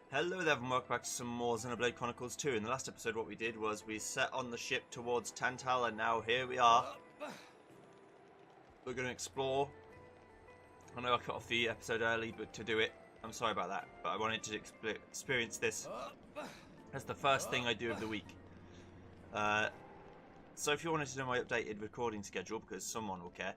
Hello there and welcome back to some more Xenoblade Chronicles 2. In the last episode what we did was we set on the ship towards Tantal and now here we are. We're going to explore. I know I cut off the episode early but to do it. I'm sorry about that, but I wanted to experience this as the first thing I do of the week. So if you wanted to know my updated recording schedule, because someone will care,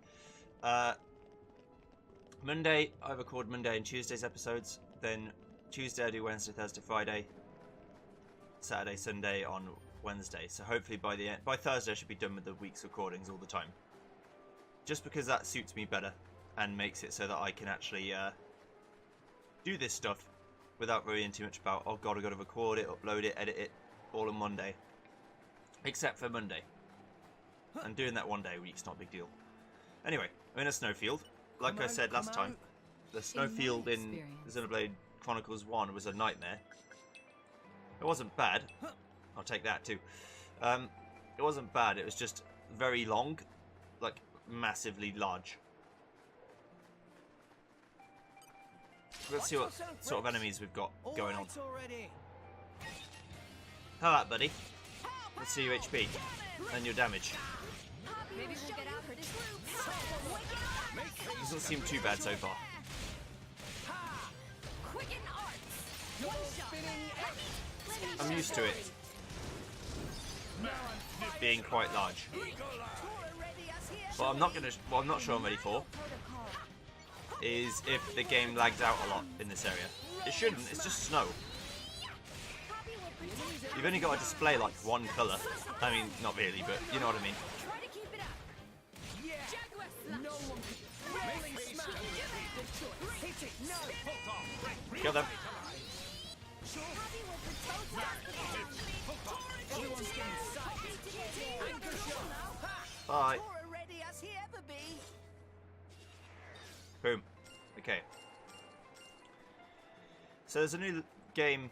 Monday I record Monday and Tuesday's episodes, then Tuesday I do Wednesday, Thursday, Friday, Saturday, Sunday on Wednesday. So hopefully by Thursday I should be done with the week's recordings all the time. Just because that suits me better and makes it so that I can actually do this stuff without worrying too much about, oh god, I've got to record it, upload it, edit it all on Monday. Except for Monday. And doing that one day a week's not a big deal. Anyway, I'm in a snowfield. Like I said last time, the snowfield in Xenoblade Chronicles 1 was a nightmare. It wasn't bad. I'll take that too. It wasn't bad, it was just very long. Like, massively large. Let's see what sort of enemies we've got going on. How that, buddy? Let's see your HP and your damage. Doesn't seem too bad so far. I'm used to it being quite large. What I'm not sure I'm ready for is if the game lags out a lot in this area. It shouldn't, it's just snow. You've only got to display like one colour. I mean, not really, but you know what I mean. Kill them. Bye. Boom. Okay. So there's a new game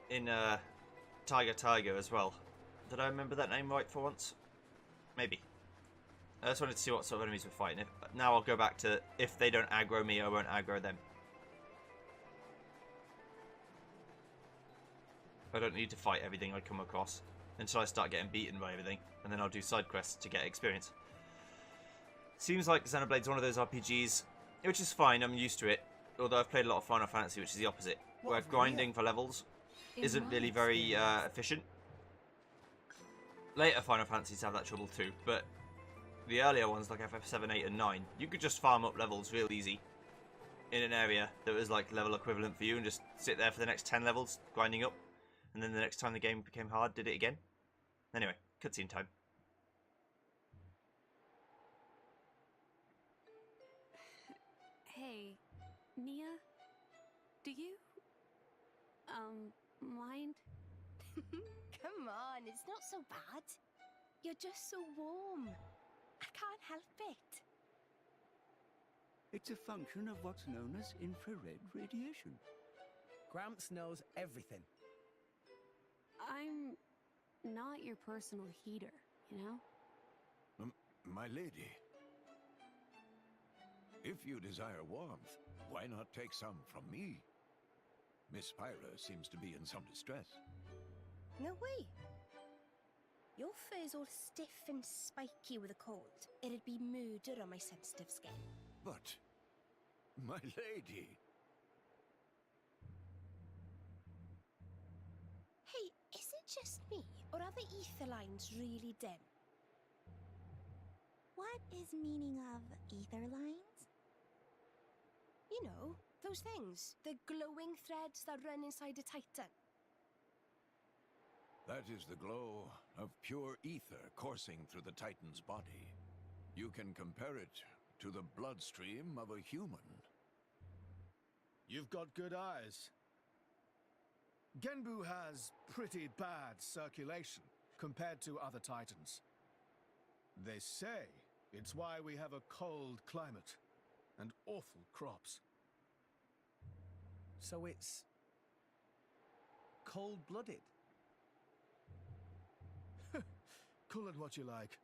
in Tiger as well. Did I remember that name right for once? Maybe. I just wanted to see what sort of enemies we're fighting. Now I'll go back to, if they don't aggro me, I won't aggro them. I don't need to fight everything I come across until I start getting beaten by everything, and then I'll do side quests to get experience. Seems like Xenoblade's one of those RPGs, which is fine, I'm used to it, although I've played a lot of Final Fantasy, which is the opposite, where grinding for levels isn't really very efficient. Later Final Fantasies have that trouble too, but the earlier ones like FF7, 8 and 9, you could just farm up levels real easy in an area that was like level equivalent for you and just sit there for the next 10 levels grinding up, and then the next time the game became hard, did it again. Anyway, cutscene time. Hey, Mia, do you, mind? Come on, it's not so bad. You're just so warm. I can't help it. It's a function of what's known as infrared radiation. Gramps knows everything. I'm not your personal heater, you know? My lady, if you desire warmth, why not take some from me? Miss Pyra seems to be in some distress. No way. Your fur's all stiff and spiky with a cold. It'd be murder on my sensitive skin. But, my lady... Hey, is it just me, or are the ether lines really dim? What is meaning of ether lines? You know, those things. The glowing threads that run inside a titan. That is the glow of pure ether coursing through the Titan's body. You can compare it to the bloodstream of a human. You've got good eyes. Genbu has pretty bad circulation compared to other Titans. They say it's why we have a cold climate and awful crops. So it's cold-blooded. Call it what you like.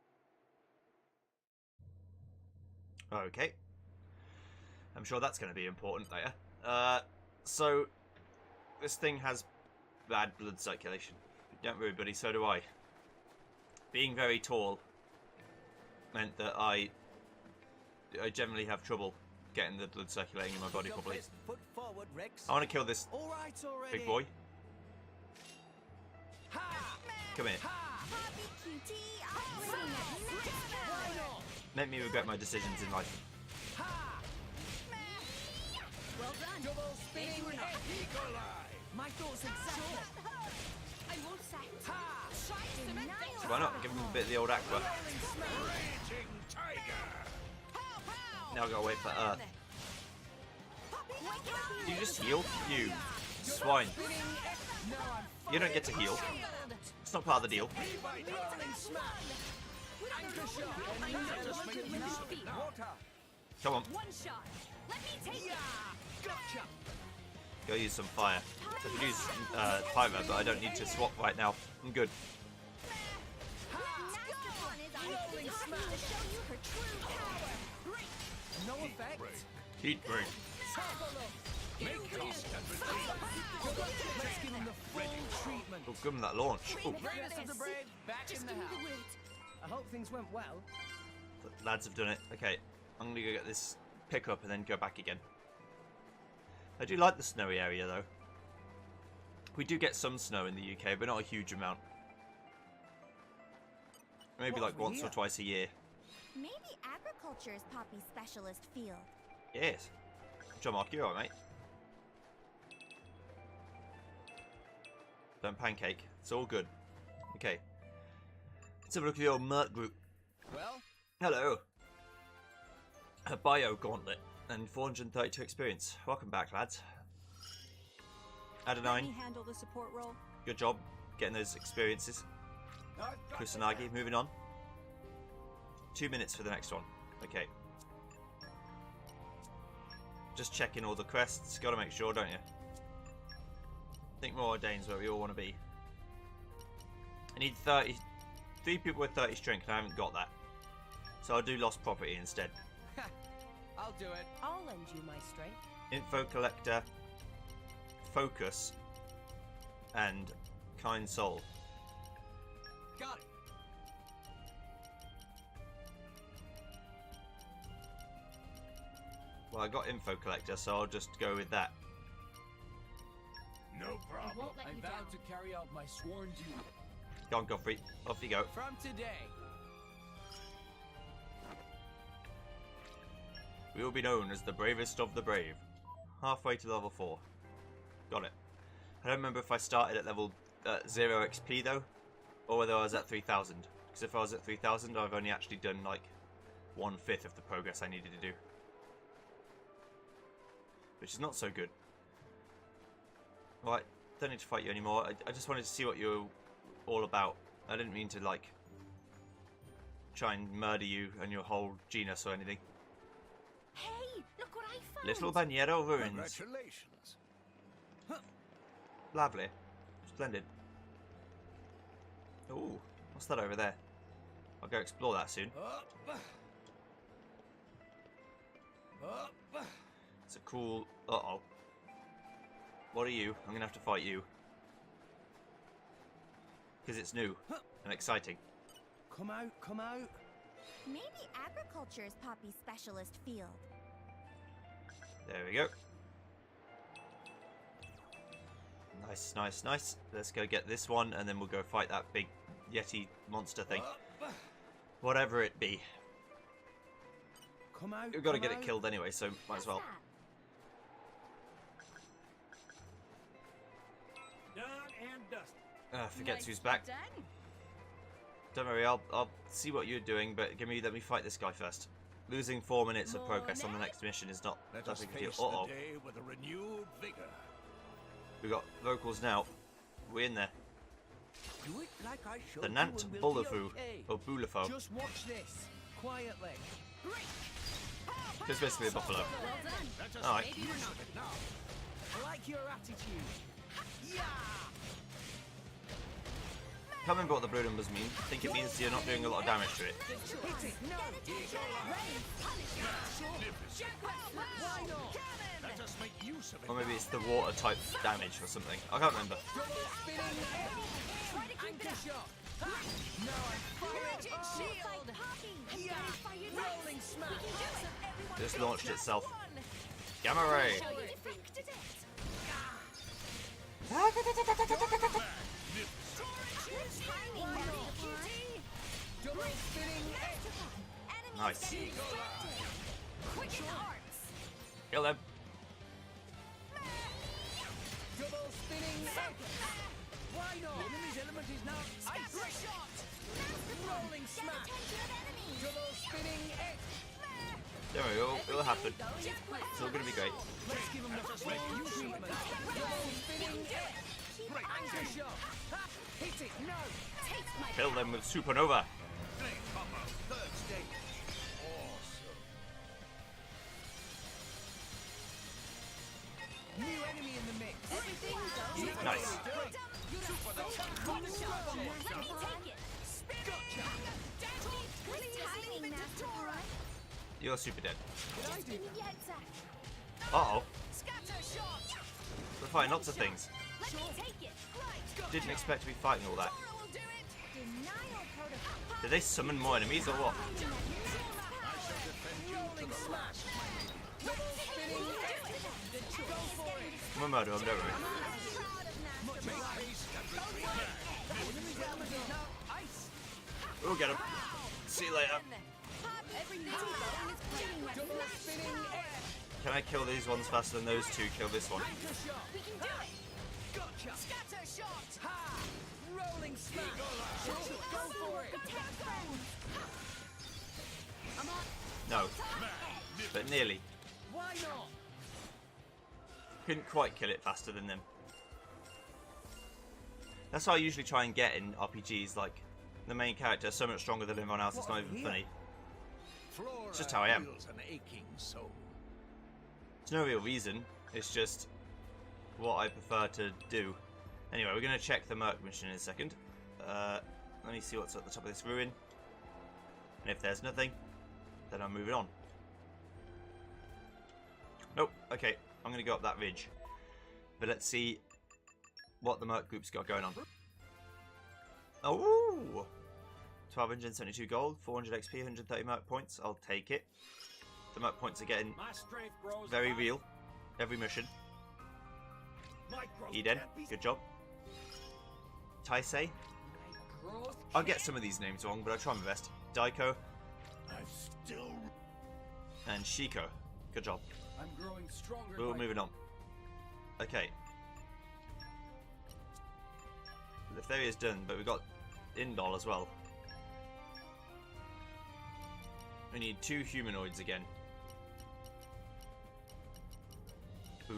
Okay. I'm sure that's going to be important later. So, this thing has bad blood circulation. Don't worry, buddy, so do I. Being very tall meant that I generally have trouble getting the blood circulating in my body properly. Foot forward, Rex. I want to kill this All right already. big boy. Ha! Come here. Poppy cutie, I'll Make me regret my decisions in life. Ha! Well done. Double spinning head eagle eye. My thoughts exactly. I won't say. Ha! Denial. Why not give him a bit of the old aqua? Raging tiger! Now I've got to wait for Earth. You just heal? You swine. You don't get to heal. It's not part of the deal. Water. Come on. One shot. Let me take it. Gotcha. Go use some fire. I could use timer, but I don't need to swap right now. I'm good. Rolling smash. To show you her true power. No effect. Heat break. Make haste and retreat! Let's give him the full treatment. Oh, give him that launch. Oh, Greatest of the brave back in the house. I hope things went well. the lads have done it. Okay, I'm gonna go get this pickup and then go back again. I do like the snowy area though. We do get some snow in the UK, but not a huge amount. Maybe What like have we once or here? twice a year. Maybe agriculture is Poppy's specialist field. Yes. John Mark, you alright, mate? Don't pancake. It's all good. Okay. Let's have a look at the old Merc group. Well, Hello. A bio gauntlet and 432 experience. Welcome back, lads. Let me Adenine, handle the support role. good job getting those experiences. Kusanagi, moving on. 2 minutes for the next one. Okay. Just checking all the quests. Gotta make sure, don't you? Think more Dane's where we all want to be. I need 3 people with 30 strength, and I haven't got that. So I'll do lost property instead. I'll do it. I'll lend you my strength. Info collector, focus, and kind soul. Got it. Well, I got info collector, so I'll just go with that. No problem. Won't let I you vow down. to carry out my sworn duty. Go on, Godfrey. Off you go. From today. We will be known as the bravest of the brave. Halfway to level 4. Got it. I don't remember if I started at level 0 XP though, or whether I was at 3000. Because if I was at 3000, I've only actually done like 1/5 of the progress I needed to do. Which is not so good. Right, don't need to fight you anymore. I just wanted to see what you're all about. I didn't mean to like try and murder you and your whole genus or anything. Hey, look what I found. Little Bagnero ruins. Congratulations. Lovely. Splendid. Ooh, what's that over there? I'll go explore that soon. Up. Up. It's a cool... Uh-oh. What are you? I'm going to have to fight you. Because it's new and exciting. Come out, come out. Maybe agriculture is Poppy's specialist field. There we go. Nice, nice, nice. Let's go get this one and then we'll go fight that big Yeti monster thing. Up. Whatever it be. Come out. We've got to come get it out. killed anyway, so might as well. Done and dusted. Forgets who's back. Done. Don't worry, I'll see what you're doing, but let me fight this guy first. Losing 4 minutes of progress on the next mission is not Let that us big a deal. face Uh-oh. the day with a renewed vigor. We got vocals now. We're in there. Do it like I showed The you Nant and we'll be Bullafu, okay. or Bulafo. Just watch this. Quietly. It's basically a buffalo. Well done. Let us Alright. make use of it now. I like your attitude. Yeah. Can't remember what the blue numbers mean. I think it means you're not doing a lot of damage to it. Let us make use of it. Or maybe it's the water type damage or something. I can't remember. Just launched itself. Gamma ray. Nice. Kill them. Double spinning Why not? The enemy's element is now ice shot. Rolling smash. Double spinning X. Don't worry, it'll happen. It's all gonna be great. Let's give him the treatment. Double spinning X. Anchor shot. Hit it. No. Kill them with supernova. Flame combo, third stage. Awesome. New enemy in the mix. Nice. You're super dead. Uh-oh. We're fighting lots of things. Didn't expect to be fighting all that. Did they summon more enemies or what? I'm a murderer, don't worry. We'll get him. See you later. Can I kill these ones faster than those two kill this one? No. But nearly. Why not? Couldn't quite kill it faster than them. That's how I usually try and get in RPGs, like the main character is so much stronger than everyone else, it's not even funny. It's just how I am. An aching soul. There's no real reason, it's just what I prefer to do. Anyway, we're going to check the Merc mission in a second. Let me see what's at the top of this ruin. And if there's nothing, then I'm moving on. Nope, okay, I'm going to go up that ridge. But let's see what the Merc group's got going on. Oh! 1272 gold, 400 XP, 130 Merc points. I'll take it. The Merc points are getting very real. Every mission. Eden, good job. Taisei. I'll get some of these names wrong, but I'll try my best. Daiko. And Shiko. Good job. I'm growing stronger. We're moving on. Okay. The ferry is done, but we've got Indol as well. We need 2 humanoids again. I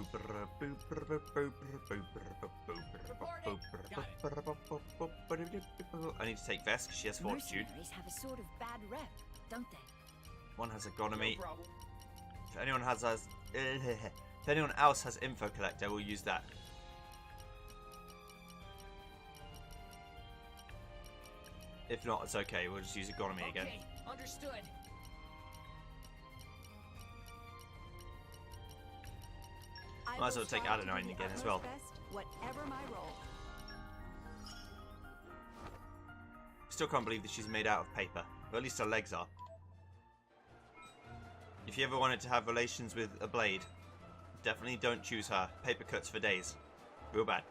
need to take Vesk, she has fortitude. Mercenaries have a sort of bad rep, don't they? One has agronomy. If anyone else has info collector, we'll use that. If not, it's okay. We'll just use agronomy again. Understood. Might as well take Adenine again as well. Whatever my role. Still can't believe that she's made out of paper. Or at least her legs are. If you ever wanted to have relations with a blade, definitely don't choose her. Paper cuts for days. Real bad.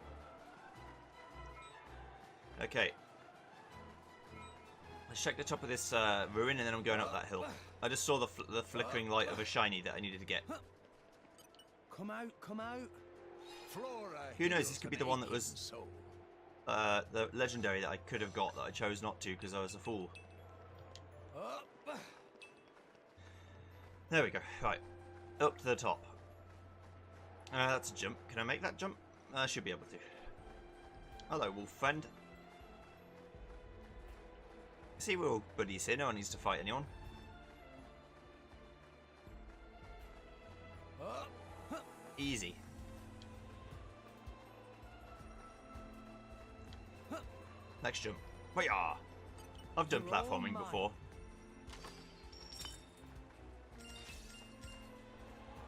Okay. Let's check the top of this ruin and then I'm going up that hill. I just saw the flickering light of a shiny that I needed to get. Come out, come out. Flora Who knows, this heals could be an the one that aching was soul. the legendary that I could have got that I chose not to because I was a fool. There we go. Right. Up to the top. That's a jump. Can I make that jump? I should be able to. Hello, wolf friend. See, we're all buddies here. No one needs to fight anyone. Easy. Next jump. Hiya! I've done platforming before.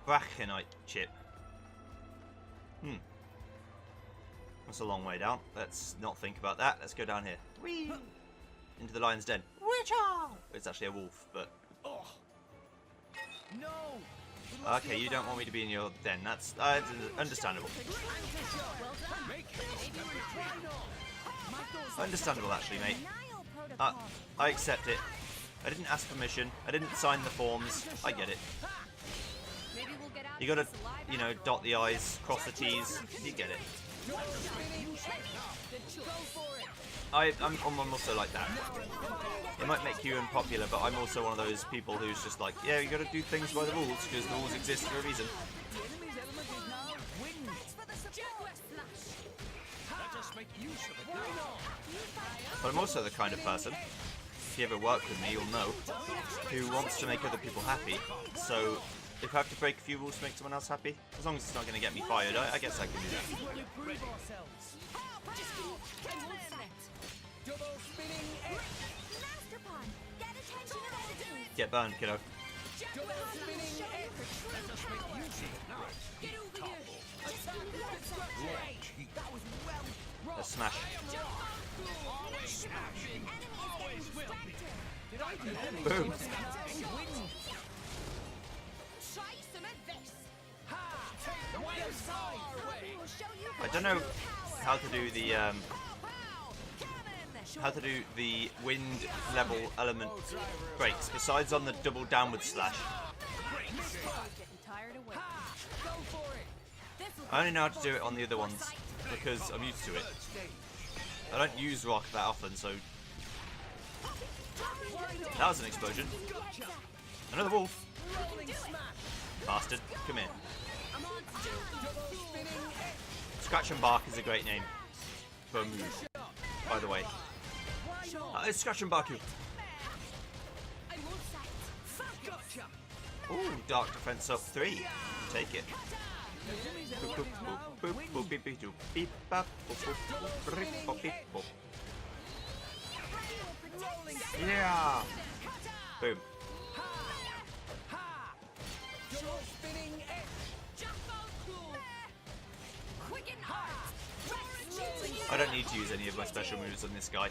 Brachenite chip. That's a long way down. Let's not think about that. Let's go down here. Whee! Into the lion's den. Witcher! It's actually a wolf, but... Oh. No! Okay, you don't want me to be in your den. That's understandable. Understandable, actually, mate. I accept it. I didn't ask permission. I didn't sign the forms. I get it. You gotta, you know, dot the I's, cross the T's. You get it. I'm also like that. It might make you unpopular, but I'm also one of those people who's just like, yeah, you gotta do things by the rules, because the rules exist for a reason. But I'm also the kind of person, if you ever work with me, you'll know, who wants to make other people happy. So, if I have to break a few rules to make someone else happy, as long as it's not going to get me fired, I guess I can do that. Get burned, kiddo. A smash. Boom. I don't know how to do the wind level element breaks besides on the double downward slash. I only know how to do it on the other ones because I'm used to it. I don't use rock that often, so that was an explosion. Another wolf. Bastard, come here. Scratch and Bark is a great name for a move, by the way. It's Scratch and Bark. Ooh, Dark Defense up 3. Take it. Yeah. Boom. I don't need to use any of my special moves on this guy.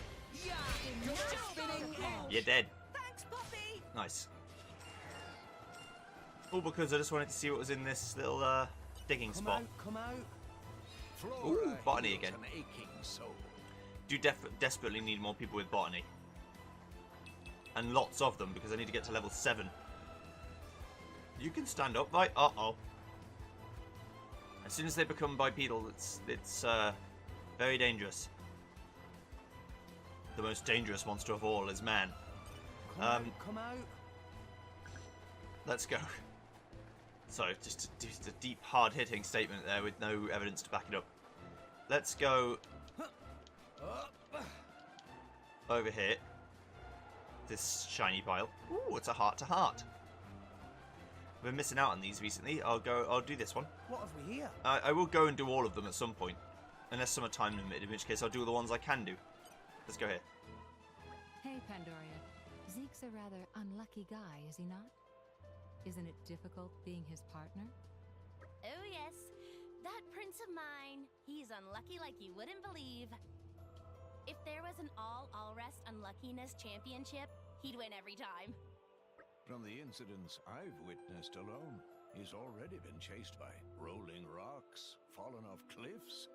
You're dead. Nice. All because I just wanted to see what was in this little digging spot. Ooh, botany again. Do desperately need more people with botany. And lots of them because I need to get to level 7. You can stand up, right? Uh-oh. As soon as they become bipedal, it's very dangerous. The most dangerous monster of all is man. Come out. Let's go. So, just a deep, hard-hitting statement there with no evidence to back it up. Let's go over here. This shiny pile. Ooh, it's a heart-to-heart. I've been missing out on these recently. I'll do this one. What have we here? I will go and do all of them at some point. Unless some are time limited, in which case I'll do the ones I can do. Let's go here. Hey, Pandoria. Zeke's a rather unlucky guy, is he not? Isn't it difficult being his partner? Oh yes, that prince of mine, he's unlucky like you wouldn't believe. If there was an all-rest unluckiness championship, he'd win every time. From the incidents I've witnessed alone, he's already been chased by rolling rocks, fallen off cliffs.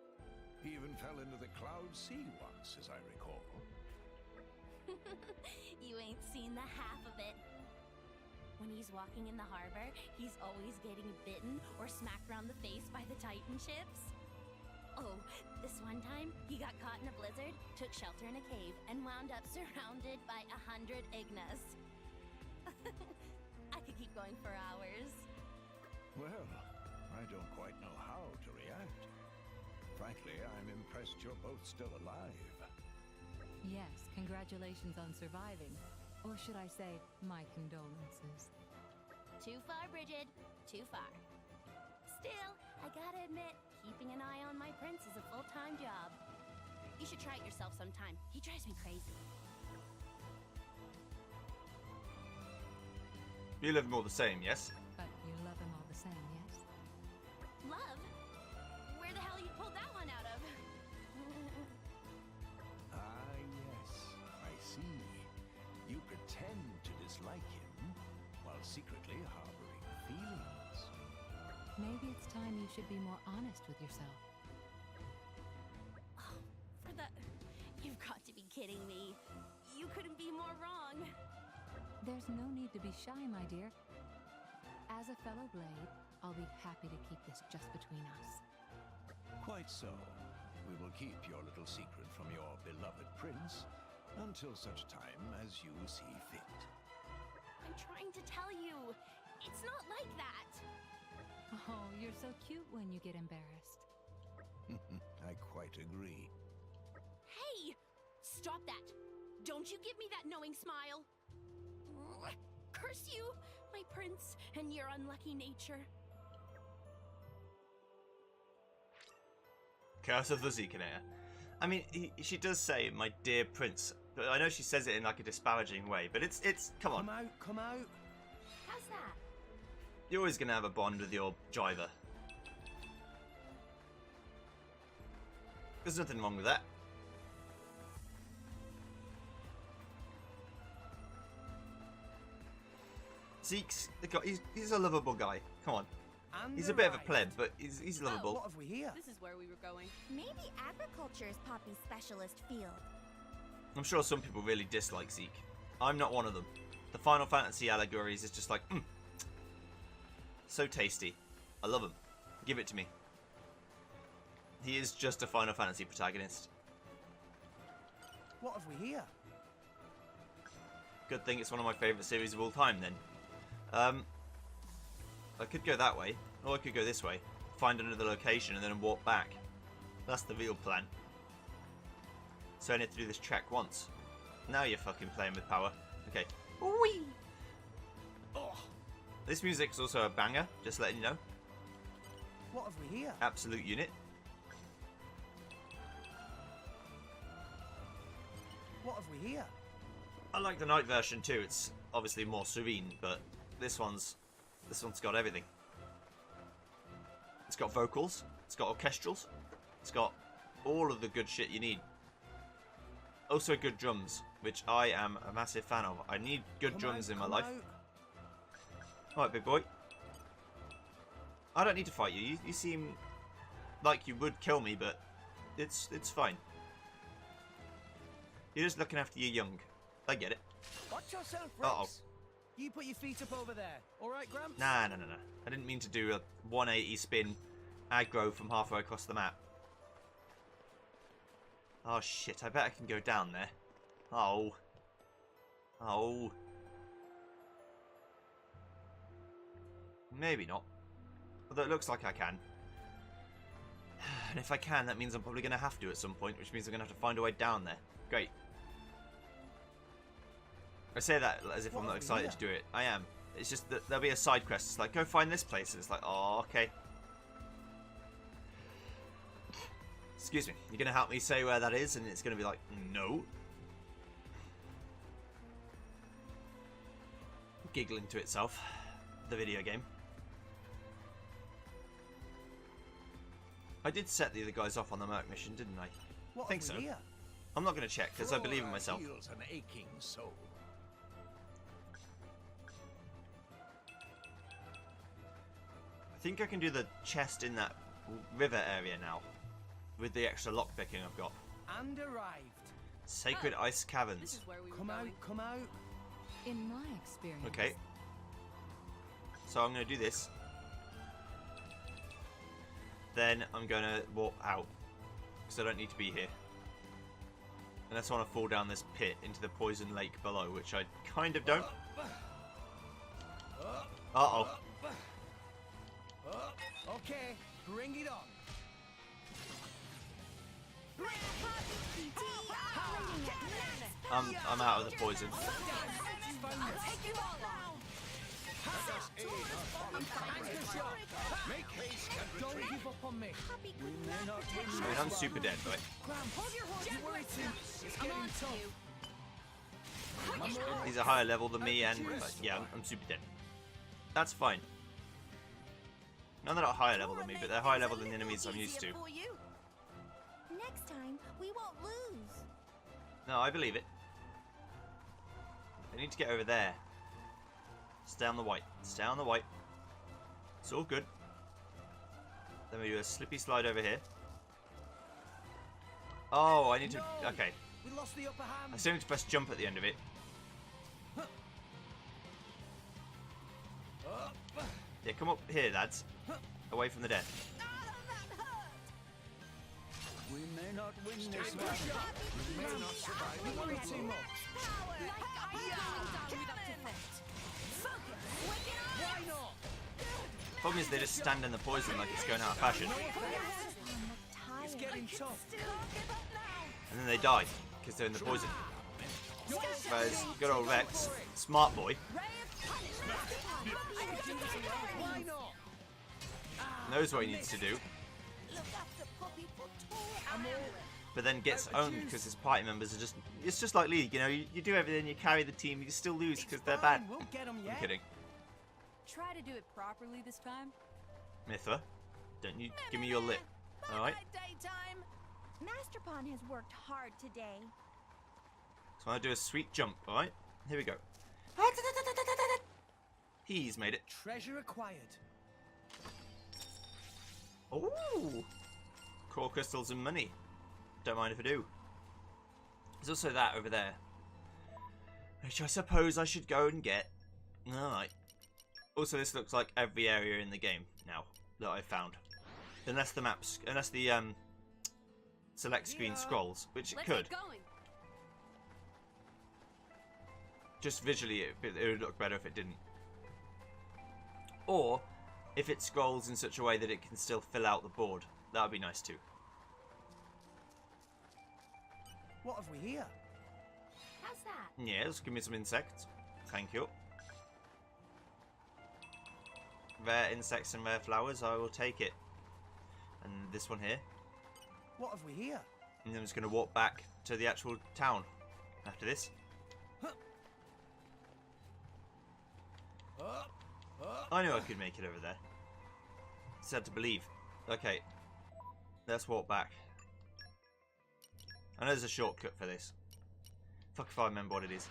He even fell into the cloud sea once, as I recall. You ain't seen the half of it. When he's walking in the harbor, he's always getting bitten or smacked around the face by the Titan ships. Oh, this one time, he got caught in a blizzard, took shelter in a cave, and wound up surrounded by 100 Ignas. I could keep going for hours. Well, I don't quite know how to react. Frankly, I'm impressed you're both still alive. Yes, congratulations on surviving. Or should I say, my condolences. Too far, Bridget. Too far. Still, I gotta admit, keeping an eye on my prince is a full-time job. You should try it yourself sometime. He drives me crazy. You live more the same, yes? But you love him all the same, yes? Love? Where the hell you pulled that one out of? Ah, yes, I see. You pretend to dislike him while secretly harboring feelings. Maybe it's time you should be more honest with yourself. Oh, for the... You've got to be kidding me. You couldn't be more wrong. There's no need to be shy, my dear. As a fellow Blade, I'll be happy to keep this just between us. Quite so. We will keep your little secret from your beloved prince until such time as you see fit. I'm trying to tell you. It's not like that. Oh, you're so cute when you get embarrassed. I quite agree. Hey! Stop that! Don't you give me that knowing smile! Curse you, my prince, and your unlucky nature. Curse of the Xenoblade. I mean, she does say, my dear prince, but I know she says it in like a disparaging way, but it's, come on. Come out. How's that? You're always going to have a bond with your driver. There's nothing wrong with that. Zeke's, he's a lovable guy. Come on. And He's a bit of a pleb, but he's lovable. What have we here? This is where we were going. Maybe agriculture is Poppy's specialist field. I'm sure some people really dislike Zeke. I'm not one of them. The Final Fantasy allegories is just like, so tasty. I love him. Give it to me. He is just a Final Fantasy protagonist. What have we here? Good thing it's one of my favourite series of all time then. I could go that way, or I could go this way, find another location and then walk back. That's the real plan. So I need to do this track once. Now you're fucking playing with power. Okay. Whee! Oh. This music's also a banger, just letting you know. What have we here? Absolute unit. What have we here? I like the night version too. It's obviously more serene, but this one's got everything. It's got vocals, it's got orchestrals, it's got all of the good shit you need. Also good drums, which I am a massive fan of. I need good drums in my life. Alright, big boy. I don't need to fight you. You seem like you would kill me, but it's fine. You're just looking after your young. I get it. Watch yourself, Rex. Uh-oh. You put your feet up over there. All right, Gramps? Nah. I didn't mean to do a 180 spin aggro from halfway across the map. Oh shit, I bet I can go down there. Oh. Maybe not. Although it looks like I can. And if I can, that means I'm probably going to have to at some point, which means I'm going to have to find a way down there. Great. I say that as if I'm not excited to do it. I am. It's just that there'll be a side quest. It's like, go find this place. And it's like, oh, okay. Excuse me. You're going to help me say where that is? And it's going to be like, no. Giggling to itself. The video game. I did set the other guys off on the Merc mission, didn't I? What I think so. I'm not going to check because I believe in myself. Heals an aching soul. I think I can do the chest in that river area now. With the extra lockpicking I've got. And arrived. Sacred Ice Caverns. This is where we were Come going. out, come out. In my experience. Okay. So I'm going to do this. Then I'm going to walk out. Because I don't need to be here. Unless I want to fall down this pit into the poison lake below, which I kind of don't. Uh-oh. Okay, bring it on. I'm out of the poison. Make haste and don't give up on me. We may not win I mean, I'm super dead, right? You worry too. It's getting tough. He's a higher level than me, and yeah, I'm super dead. That's fine. No, they're not higher level than me, but they're higher level than the enemies I'm used to. Next time, we won't lose. No, I believe it. I need to get over there. Stay on the white. Stay on the white. It's all good. Then we do a slippy slide over here. Oh, I need to... Okay. We lost the upper hand. I still need to press jump at the end of it. Yeah, come up here, lads. Away from the death. We may not win this one. We may not survive. You worry too much. Why not? Problem is they just stand in the poison like it's going out of fashion. It's getting tough. And then they die because they're in the poison. Whereas good old Rex, smart boy, Why not? knows what he needs to do, but then gets owned because his party members are just... It's just like League, you know, you do everything, you carry the team, you still lose because they're bad. We'll get 'em I'm yet. kidding. Try to do it properly this time. Mithra, don't you give me your lip, alright? Master Pawn has worked hard today. So I do a sweet jump, alright? Here we go. He's made it. Treasure acquired. Ooh! Core crystals and money. Don't mind if I do. There's also that over there, which I suppose I should go and get. Alright. Also, this looks like every area in the game now that I've found. Unless the maps, unless the select screen scrolls, which it could. Just visually, it would look better if it didn't. Or if it scrolls in such a way that it can still fill out the board. That would be nice too. What have we here? How's that? Yes, give me some insects. Thank you. Rare insects and rare flowers, I will take it. And this one here. What have we here? And then I'm just going to walk back to the actual town after this. I knew I could make it over there. Just had to believe. Okay, let's walk back. I know there's a shortcut for this. Fuck if I remember what it is.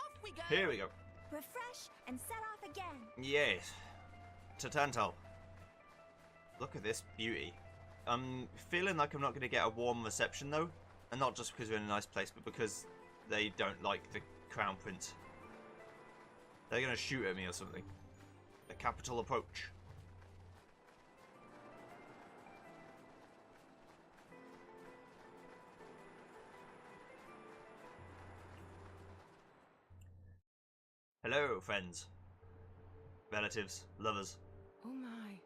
Off we go. Here we go. Refresh and set off again. Yes. To Tantal. Look at this beauty. I'm feeling like I'm not going to get a warm reception though. And not just because we're in a nice place, but because they don't like the Crown Prince. They're going to shoot at me or something. A capital approach. Hello, friends. Relatives, lovers. Oh my.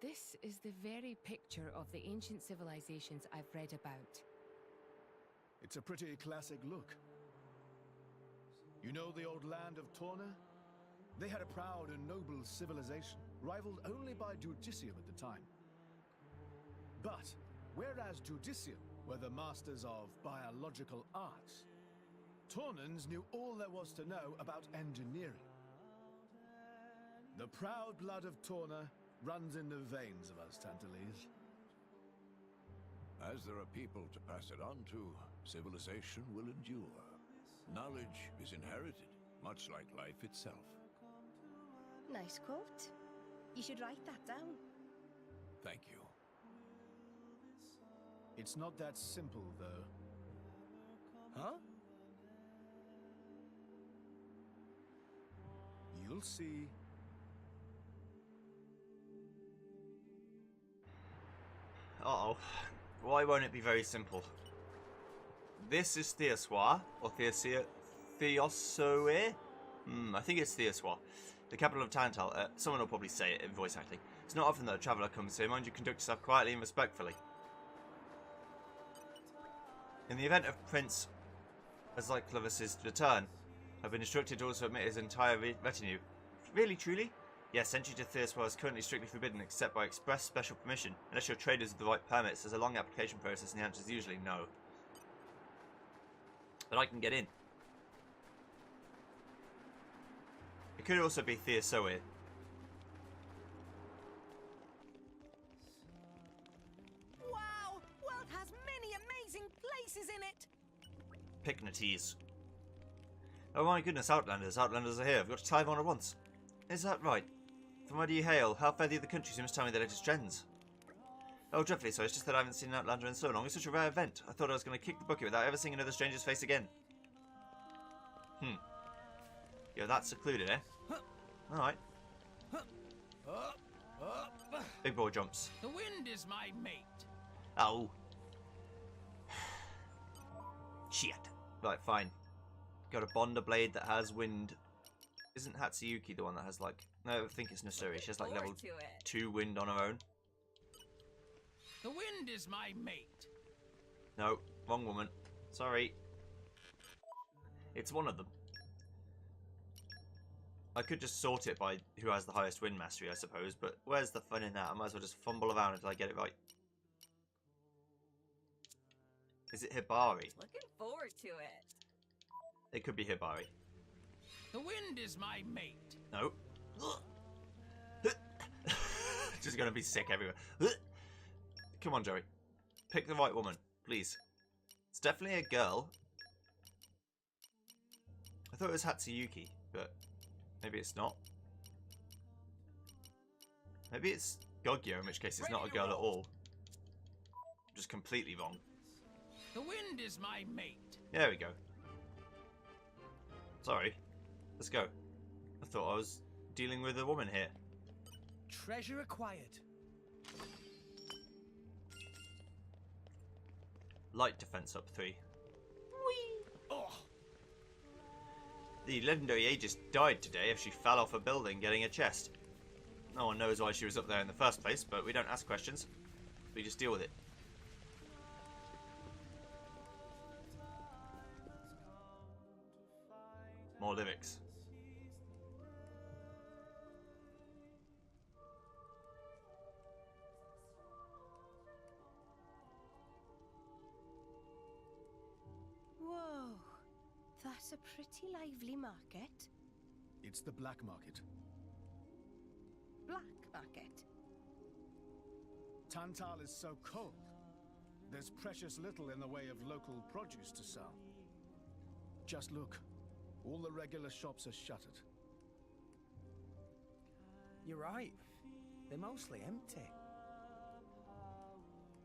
This is the very picture of the ancient civilizations I've read about. It's a pretty classic look. You know the old land of Torna? They had a proud and noble civilization, rivaled only by Judicium at the time. But, whereas Judicium were the masters of biological arts, Tornans knew all there was to know about engineering. The proud blood of Torna runs in the veins of us, Tantalese. As there are people to pass it on to, civilization will endure. Knowledge is inherited, much like life itself. Nice quote. You should write that down. Thank you. It's not that simple, though. Huh? You'll see. Uh-oh. Why won't it be very simple? This is Theosoir, or Theosoe? I think it's Theosoir, the capital of Tantal. Someone will probably say it in voice acting. It's not often that a traveller comes here. Mind you, conduct yourself quietly and respectfully. In the event of Prince as like Clovis's return. I've been instructed to also admit his entire retinue. Really, truly? Yes, entry to Theoswar is currently strictly forbidden except by express special permission, unless your traders with the right permits. There's a long application process and the answer is usually no. But I can get in. It could also be Theosoir. Wow! World has many amazing places in it! Picnates. Oh my goodness, Outlanders. Outlanders are here. I've got to tie them on at once. Is that right? From where do you hail? How far through the country? You must tell me the latest trends. Oh, dreadfully so. It's just that I haven't seen an Outlander in so long. It's such a rare event. I thought I was going to kick the bucket without ever seeing another stranger's face again. You're that secluded, eh? Alright. Big boy jumps. The wind is my mate. Oh. Shit. Right, fine. Got a Bonder blade that has wind. Isn't Hatsuyuki the one that has like... No, I think it's Nasuri. She has like level 2 wind on her own. The wind is my mate. No, wrong woman. Sorry. It's one of them. I could just sort it by who has the highest wind mastery, I suppose, but where's the fun in that? I might as well just fumble around until I get it right. Is it Hibari? Looking forward to it. It could be Hibari. The wind is my mate. No. Just gonna be sick everywhere. Come on, Joey. Pick the right woman, please. It's definitely a girl. I thought it was Hatsuyuki, but maybe it's not. Maybe it's Gogyo, in which case it's not a girl at all. Just completely wrong. The wind is my mate. There we go. Sorry. Let's go. I thought I was dealing with a woman here. Treasure acquired. Light defense up 3. Whee! Oh. The legendary Aegis died today if she fell off a building getting a chest. No one knows why she was up there in the first place, but we don't ask questions. We just deal with it. More lyrics. Whoa, that's a pretty lively market. It's the black market. Black market? Tantal is so cold. There's precious little in the way of local produce to sell. Just look. All the regular shops are shuttered. You're right. They're mostly empty.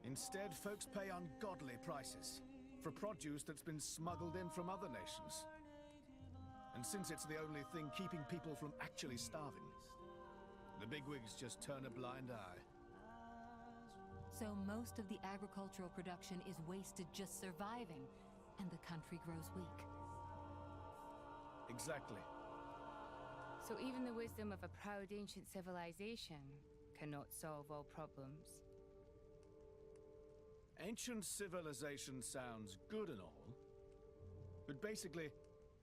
Instead, folks pay ungodly prices for produce that's been smuggled in from other nations. And since it's the only thing keeping people from actually starving, the bigwigs just turn a blind eye. So most of the agricultural production is wasted just surviving, and the country grows weak. Exactly. So even the wisdom of a proud ancient civilization cannot solve all problems. Ancient civilization sounds good and all, but basically,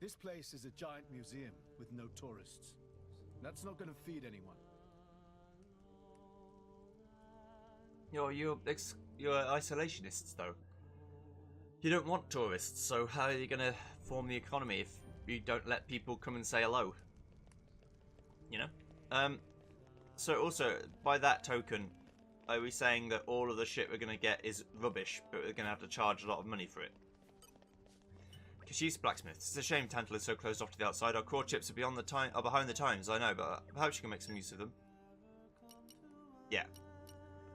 this place is a giant museum with no tourists. That's not going to feed anyone. You're isolationists, though. You don't want tourists, so how are you going to form the economy if you don't let people come and say hello? You know? So also, by that token, are we saying that all of the shit we're going to get is rubbish, but we're going to have to charge a lot of money for it? Kashyyyk blacksmiths. It's a shame Tantal is so closed off to the outside. Our core chips are behind the times, I know, but perhaps you can make some use of them. Yeah.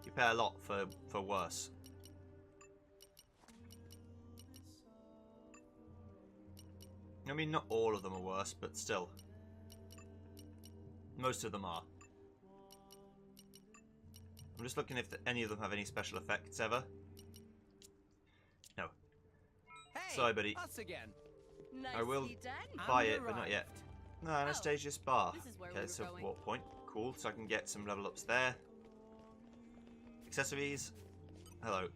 You pay a lot for worse. I mean, not all of them are worse, but still. Most of them are. I'm just looking if any of them have any special effects ever. No. Hey, Sorry, buddy. us again. I will buy it, but not yet. No, Anastasia's Spa. Okay, so what point? Cool, so I can get some level ups there. Accessories. Hello.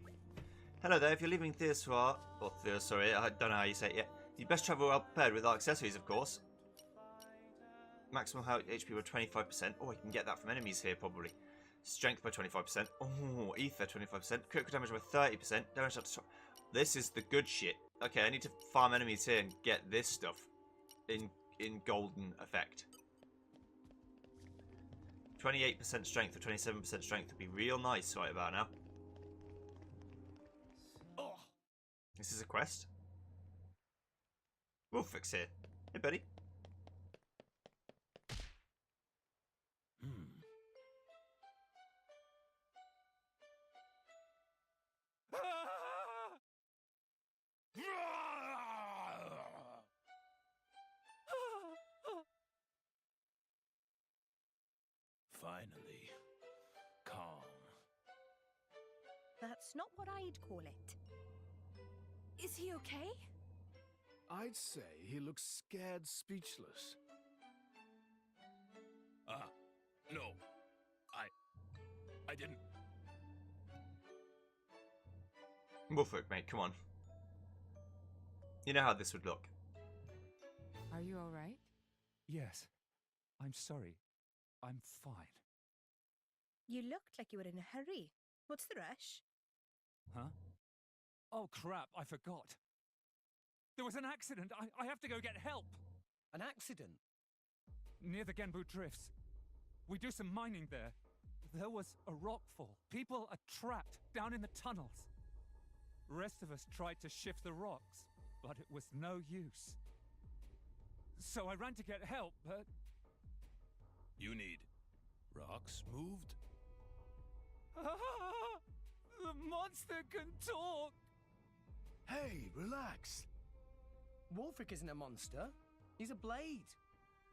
Hello there, if you're leaving Theoswar, or Theoswar, I don't know how you say it yet. You best travel well prepared with our accessories, of course. Maximum HP by 25%. Oh, I can get that from enemies here, probably. Strength by 25%. Oh, ether 25%. Critical damage by 30%. Damage up to... This is the good shit. Okay, I need to farm enemies here and get this stuff in golden effect. 28% strength or 27% strength would be real nice right about now. Oh. This is a quest. Wolfrick's here. Hey, buddy. Finally, calm. That's not what I'd call it. Is he okay? I'd say he looks scared speechless. No. I didn't. Wolfrick, mate, come on. You know how this would look. Are you all right? Yes. I'm sorry. I'm fine. You looked like you were in a hurry. What's the rush? Huh? Oh, crap, I forgot. There was an accident. I have to go get help. An accident? Near the Genbu Drifts. We do some mining there. There was a rockfall. People are trapped down in the tunnels. Rest of us tried to shift the rocks, but it was no use. So I ran to get help, but... You need rocks moved? The monster can talk! Hey, relax. Wolfric isn't a monster. He's a blade.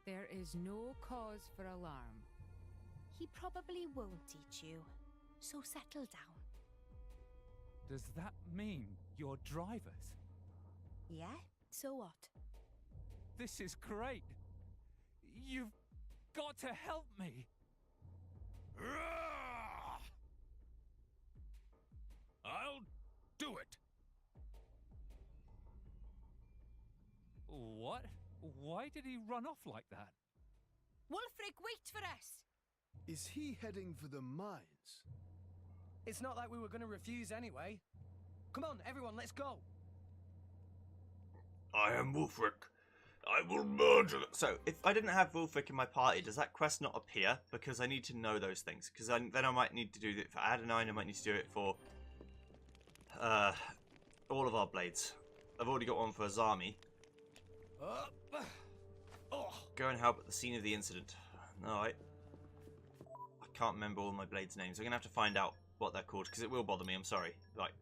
There is no cause for alarm. He probably won't eat you. So settle down. Does that mean you're drivers? Yeah? So what? This is great. You've got to help me. I'll do it. What? Why did he run off like that? Wolfric, wait for us! Is he heading for the mines? It's not like we were going to refuse anyway. Come on, everyone, let's go. I am Wolfric. I will murder... So, if I didn't have Wolfric in my party, does that quest not appear? Because I need to know those things. Because then I might need to do it for Adenine, I might need to do it for... all of our blades. I've already got one for Azami. Go and help at the scene of the incident. Alright. I can't remember all my blades' names. I'm going to have to find out what they're called, because it will bother me, I'm sorry. Right.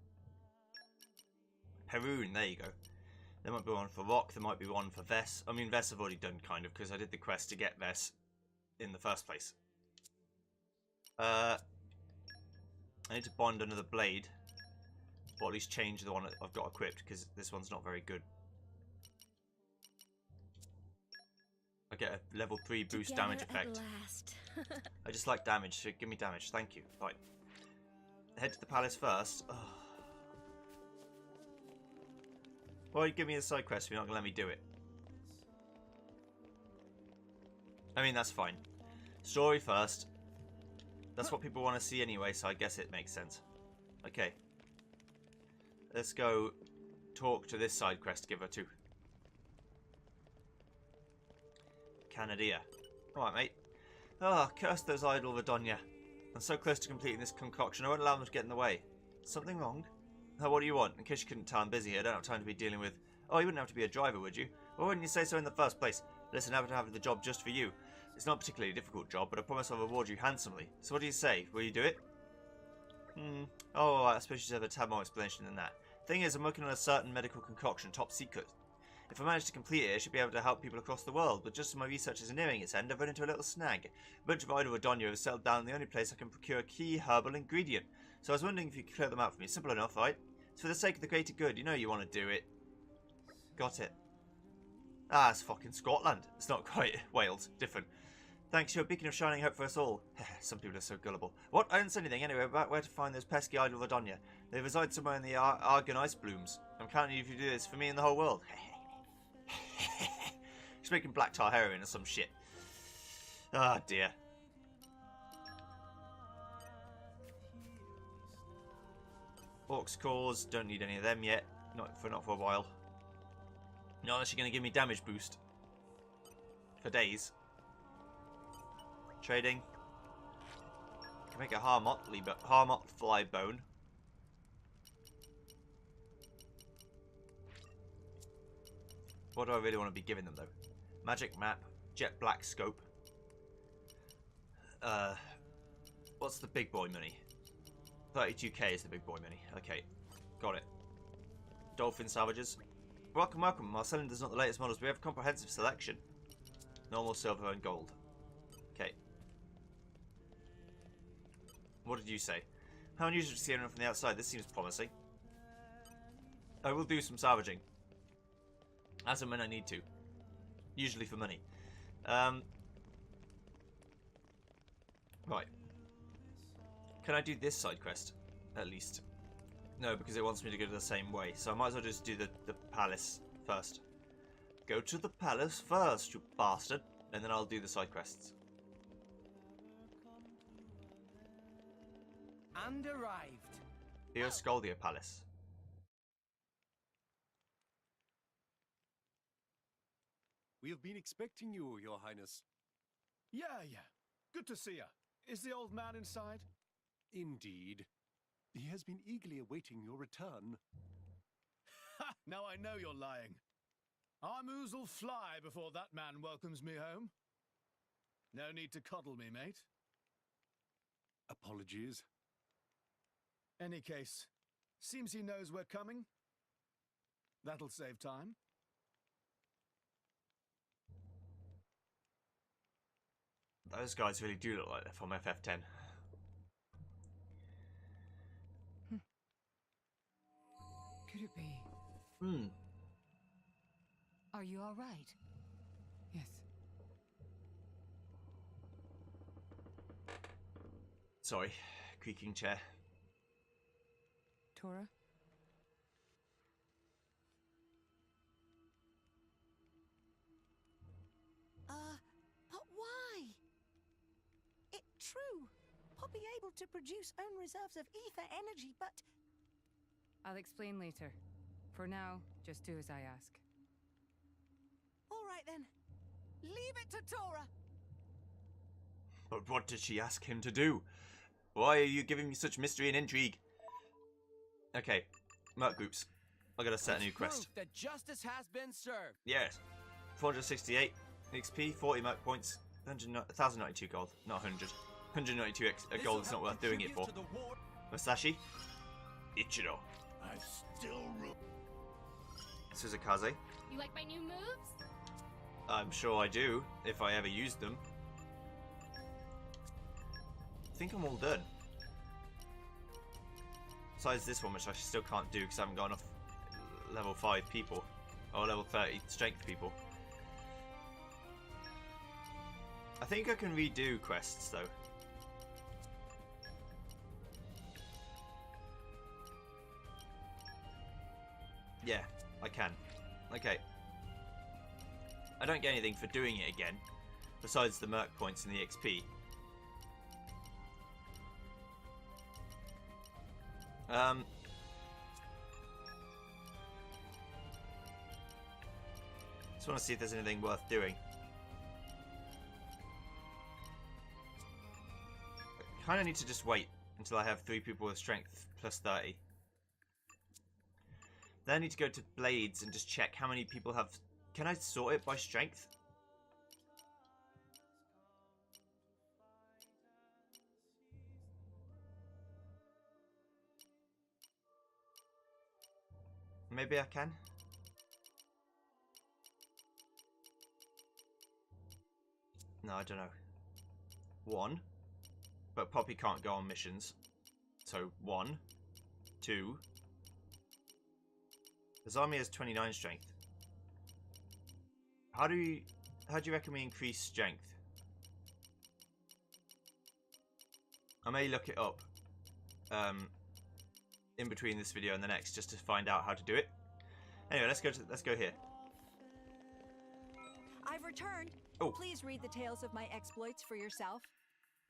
Perun, there you go. There might be one for Rock, there might be one for Vess. I mean, Vess I've already done, kind of, because I did the quest to get Vess in the first place. I need to bond another blade. Or at least change the one that I've got equipped, because this one's not very good. I get a level 3 boost Together damage effect. At last. I just like damage, so give me damage, thank you. Right. Head to the palace first. Oh. Well, you give me a side quest, you're not going to let me do it. I mean, that's fine. Story first. That's what people want to see anyway, so I guess it makes sense. Okay. Let's go talk to this side quest giver too. Canadia. Alright, mate. Ah, curse those idle Verdonia. I'm so close to completing this concoction, I won't allow them to get in the way. Something wrong? Oh, what do you want? In case you couldn't tell, I'm busy here. I don't have time to be dealing with... Oh, you wouldn't have to be a driver, would you? Why wouldn't you say so in the first place? Listen, I happen to have the job just for you. It's not a particularly difficult job, but I promise I'll reward you handsomely. So what do you say? Will you do it? Oh, alright, I suppose you should have a tad more explanation than that. Thing is, I'm working on a certain medical concoction, top secret. If I manage to complete it, I should be able to help people across the world, but just as my research is nearing its end, I've run into a little snag. A bunch of idle Redonia have settled down in the only place I can procure a key herbal ingredient. So I was wondering if you could clear them out for me. Simple enough, right? It's for the sake of the greater good. You know you want to do it. Got it. Ah, it's fucking Scotland. It's not quite Wales. Different. Thanks, you're a beacon of shining hope for us all. Some people are so gullible. What? I didn't say anything anyway about where to find those pesky idle Redonia. They reside somewhere in the Argon ice blooms. I'm counting you if you do this for me and the whole world. She's making black tar heroin or some shit. Ah, dear. Orcs cores, don't need any of them yet. Not for a while. Not unless you're going to give me damage boost. For days. Trading. Can make a Harmot fly bone. What do I really want to be giving them though? Magic map, jet black scope. What's the big boy money? 32k is the big boy money. Okay, got it. Dolphin salvages. Welcome, welcome. Our cylinder's not the latest models. We have a comprehensive selection. Normal, silver, and gold. Okay. What did you say? How unusual to see anyone from the outside. This seems promising. I will do some salvaging. As and when I need to. Usually for money. Right. Can I do this side quest? At least. No, because it wants me to go the same way. So I might as well just do the palace first. Go to the palace first, you bastard. And then I'll do the side quests. And arrived. The Oscoldia Palace. We have been expecting you, Your Highness. Yeah. Good to see you. Is the old man inside? Indeed. He has been eagerly awaiting your return. Ha! Now I know you're lying. Our moves will fly before that man welcomes me home. No need to coddle me, mate. Apologies. Any case, seems he knows we're coming. That'll save time. Those guys really do look like they're from FF10. Could it be? Are you all right? Yes. Sorry, creaking chair. Tora? But why? It's true. Poppy able to produce own reserves of ether energy, but... I'll explain later. For now, just do as I ask. All right then. Leave it to Tora. But what did she ask him to do? Why are you giving me such mystery and intrigue? Okay, merc groups. I gotta set a new quest. Proof that justice has been served. Yes. 468 XP, 40 merc points, 1,092 gold, not 100. 192 gold is not worth doing it for. Masashi. Ichiro. I still rule. Suzukaze. You like my new moves? I'm sure I do, if I ever use them. I think I'm all done. Besides this one, which I still can't do because I haven't got enough level 5 people. Or level 30 strength people. I think I can redo quests though. Yeah, I can. Okay. I don't get anything for doing it again, besides the merc points and the XP. Just want to see if there's anything worth doing. I kind of need to just wait until I have 3 people with strength plus 30. Then I need to go to Blades and just check how many people have... Can I sort it by strength? Maybe I can. No, I don't know. 1. But Poppy can't go on missions. So 1, 2. Azami has 29 strength. How do you reckon we increase strength? I may look it up in between this video and the next just to find out how to do it. Anyway, let's go here. I've I've returned. Oh. Please read the tales of my exploits for yourself.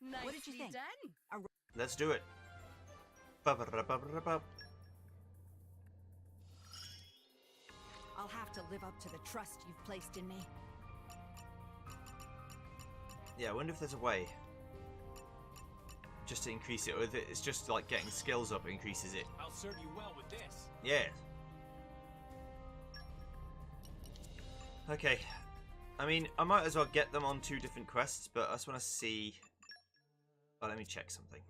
Nicely What did you think? done. Let's do it. Ba-ba-da-ba-ba-ba. I'll have to live up to the trust you've placed in me. Yeah, I wonder if there's a way just to increase it, or if it's just like getting skills up increases it. I'll serve you well with this. Yeah. Okay. I mean, I might as well get them on 2 different quests, but I just want to see... Oh, let me check something.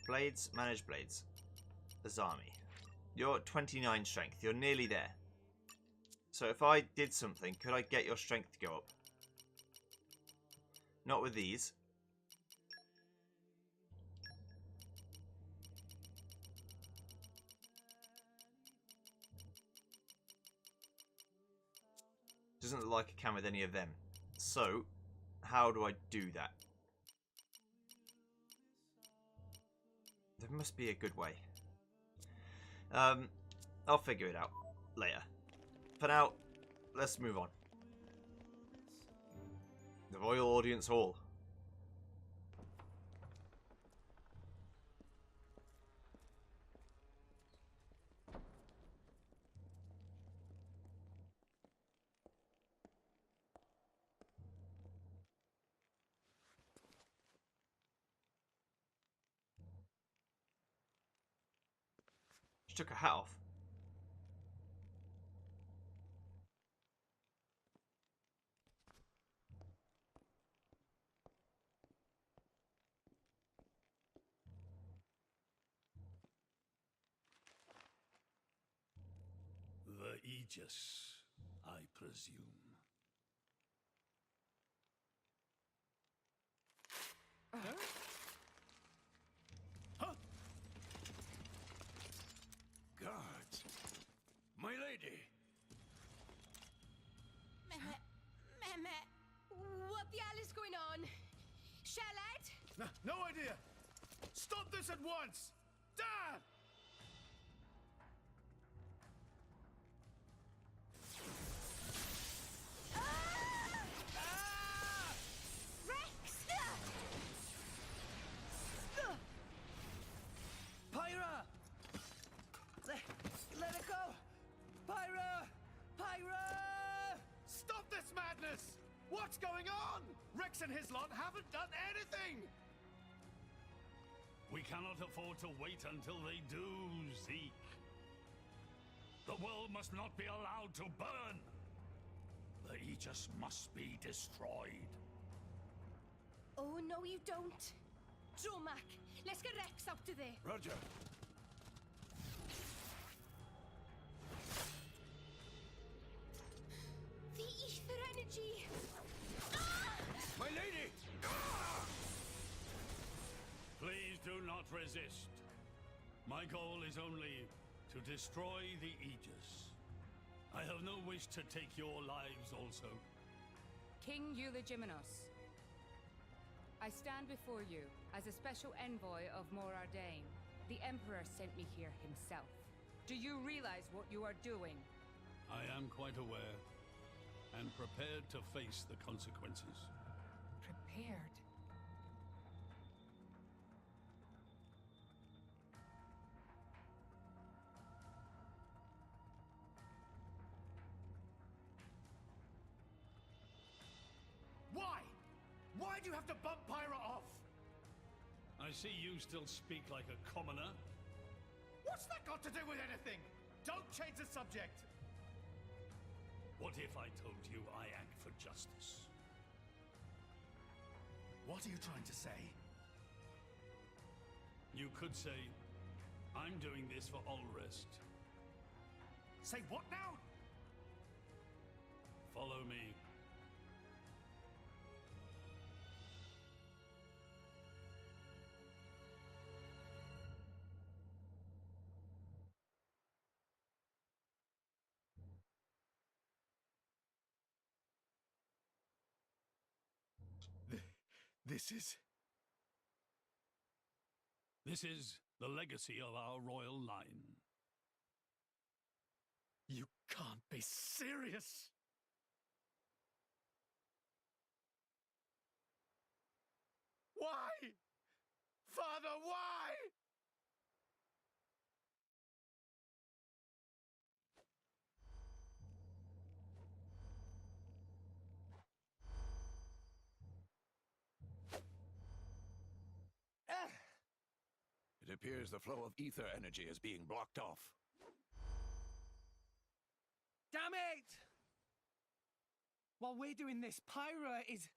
Blades, manage blades. Azami. You're 29 strength. You're nearly there. So if I did something, could I get your strength to go up? Not with these. Doesn't look like I can with any of them. So, how do I do that? There must be a good way. I'll figure it out later. For now, let's move on. The Royal Audience Hall. She took her hat off. The Aegis, I presume. Huh? Guards! My lady! What the hell is going on? Charlotte? No idea! Stop this at once! Dad! Pyra! Let it go! Pyra! Pyra! Stop this madness! What's going on? Rex and his lot haven't done anything! We cannot afford to wait until they do, Zeke. The world must not be allowed to burn. The Aegis must be destroyed. Oh, no you don't. Dromac, let's get Rex out of there. Roger. The ether energy. My lady! Please do not resist. My goal is only to destroy the Aegis. I have no wish to take your lives also. King Eulegiminos, I stand before you as a special envoy of Morardain. The Emperor sent me here himself. Do you realize what you are doing? I am quite aware and prepared to face the consequences. Prepared? Why? Why do you have to bump Pyra off? I see you still speak like a commoner. What's that got to do with anything? Don't change the subject. What if I told you I act for justice? What are you trying to say? You could say, I'm doing this for Ulrist. Say what now? Follow me. This is... This is the legacy of our royal line. You can't be serious! Why? Father, why? It appears the flow of ether energy is being blocked off. Damn it! While we're doing this, Pyra is...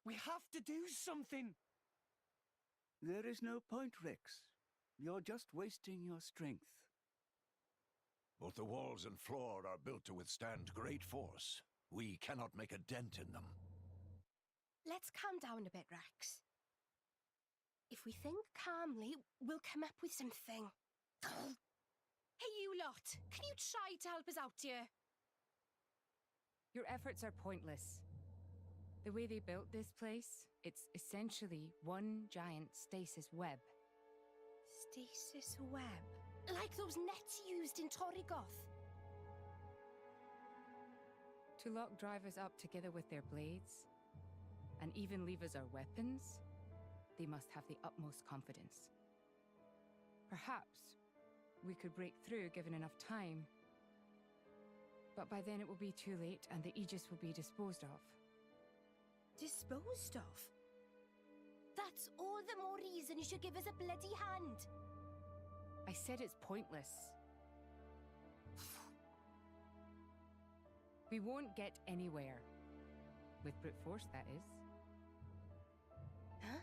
We have to do something! There is no point, Rex. You're just wasting your strength. Both the walls and floor are built to withstand great force. We cannot make a dent in them. Let's calm down a bit, Rex. If we think calmly, we'll come up with something. Hey, you lot! Can you try to help us out here? Your efforts are pointless. The way they built this place, it's essentially one giant stasis web. Stasis web? Like those nets used in Torrigoth? To lock drivers up together with their blades, and even leave us our weapons, they must have the utmost confidence. Perhaps we could break through given enough time, but by then it will be too late and the Aegis will be disposed of. Disposed of? That's all the more reason you should give us a bloody hand. I said it's pointless. We won't get anywhere. With brute force, that is. Huh?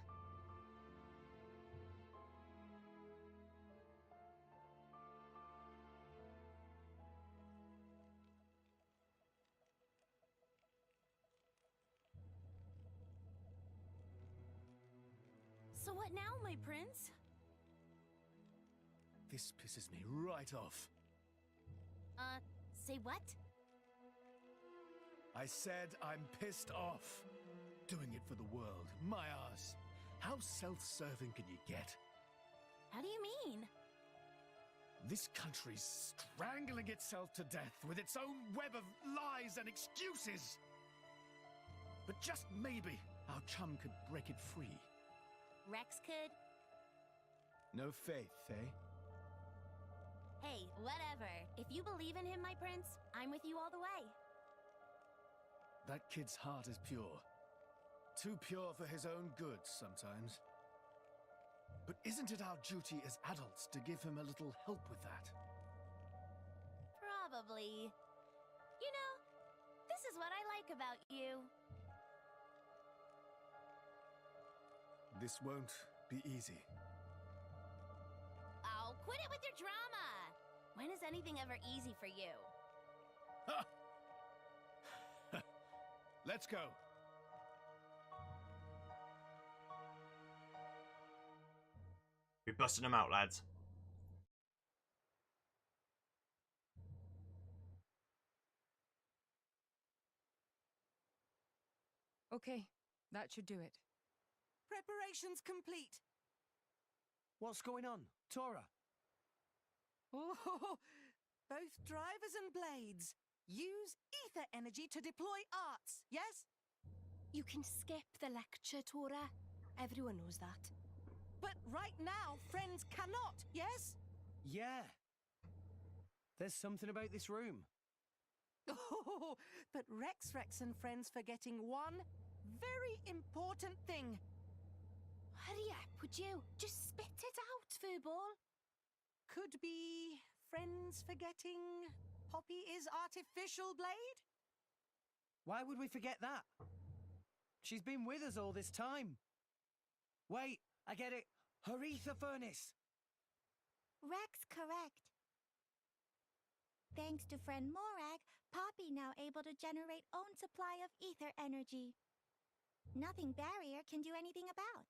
So what now, my prince? This pisses me right off. Say what? I said I'm pissed off. Doing it for the world. My ass. How self-serving can you get? How do you mean? This country's strangling itself to death with its own web of lies and excuses. But just maybe our chum could break it free. Rex could? No faith, eh? Hey, whatever. If you believe in him, my prince, I'm with you all the way. That kid's heart is pure. Too pure for his own good sometimes. But isn't it our duty as adults to give him a little help with that? Probably. You know, this is what I like about you. This won't be easy. Oh, quit it with your drama! When is anything ever easy for you? Let's go. We're busting them out, lads. Okay, that should do it. Preparations complete. What's going on, Tora? Oh, both drivers and blades. Use ether energy to deploy arts, yes? You can skip the lecture, Tora. Everyone knows that. But right now, friends cannot, yes? Yeah. There's something about this room. Oh, but Rex and friends forgetting one very important thing. Hurry up, would you? Just spit it out, Furball. Could be friends forgetting Poppy is artificial blade? Why would we forget that? She's been with us all this time. Wait, I get it. Her ether furnace. Rex correct. Thanks to friend Morag, Poppy now able to generate own supply of ether energy. Nothing barrier can do anything about.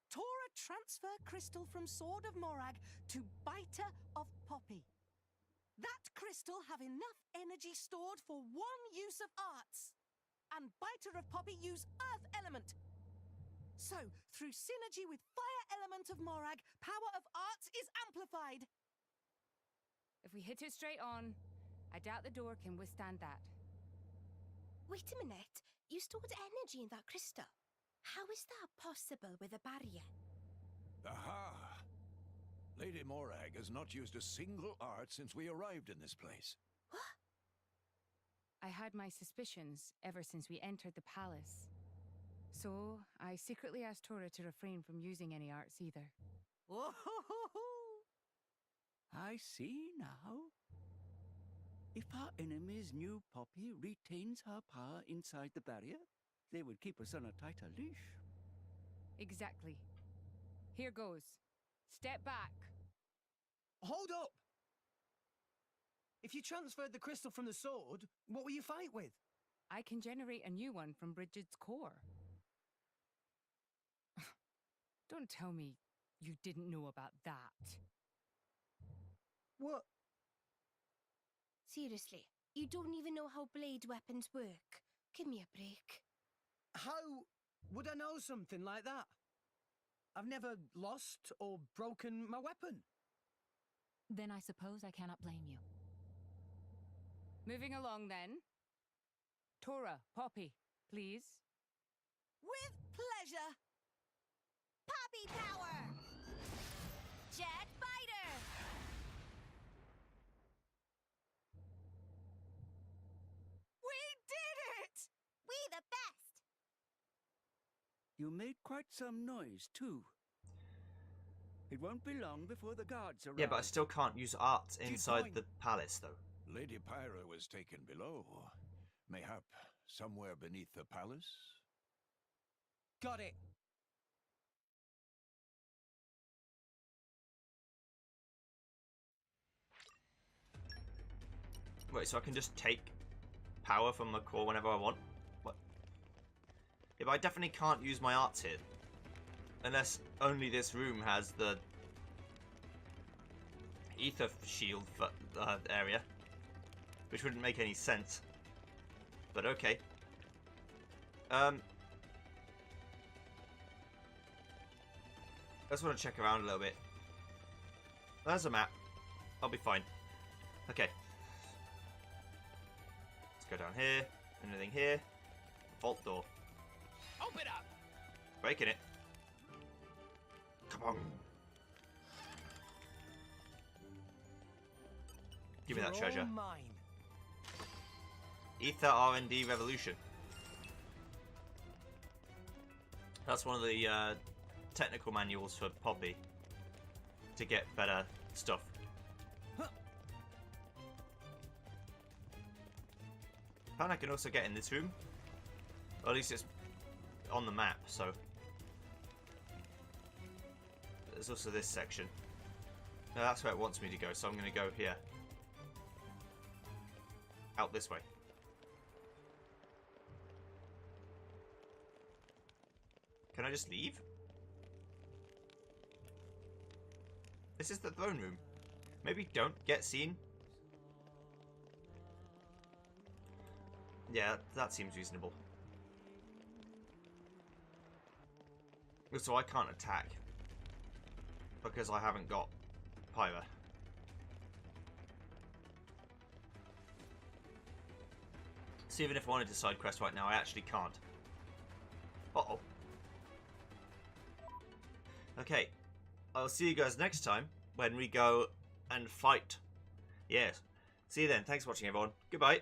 Tora transfer crystal from Sword of Morag to Biter of Poppy. That crystal have enough energy stored for one use of arts. And Biter of Poppy use Earth element. So, through synergy with Fire element of Morag, power of arts is amplified. If we hit it straight on, I doubt the door can withstand that. Wait a minute. You stored energy in that crystal. How is that possible with a barrier? Aha! Lady Morag has not used a single art since we arrived in this place. I had my suspicions ever since we entered the palace. So, I secretly asked Tora to refrain from using any arts either. Oh, I see now. If our enemy's new Poppy retains her power inside the barrier, they would keep us on a tighter leash. Exactly. Here goes. Step back. Hold up! If you transferred the crystal from the sword, what will you fight with? I can generate a new one from Bridget's core. Don't tell me you didn't know about that. What? Seriously, you don't even know how blade weapons work. Give me a break. How would I know something like that? I've never lost or broken my weapon. Then I suppose I cannot blame you. Moving along then. Tora, Poppy, please. With pleasure! Poppy power! Jet fighter! We did it! We the best! You made quite some noise, too. It won't be long before the guards arrive. Yeah, but I still can't use art inside the palace, though. Lady Pyra was taken below. Mayhap somewhere beneath the palace? Got it. Wait, so I can just take power from the core whenever I want? What? Yeah, but I definitely can't use my arts here. Unless only this room has the ether shield area. Which wouldn't make any sense. But okay. I just want to check around a little bit. There's a map. I'll be fine. Okay. Let's go down here. Anything here? Vault door. Open up! Breaking it. Come on. Give me that treasure. Mine. Ether R&D Revolution. That's one of the technical manuals for Poppy to get better stuff. And I can also get in this room. Or at least it's on the map, so. There's also this section. No, that's where it wants me to go, so I'm going to go here. Out this way. Can I just leave? This is the throne room. Maybe don't get seen. Yeah, that seems reasonable. So I can't attack. Because I haven't got Pyra. So even if I wanted to side quest right now, I actually can't. Uh-oh. Okay. I'll see you guys next time when we go and fight. Yes. See you then. Thanks for watching, everyone. Goodbye.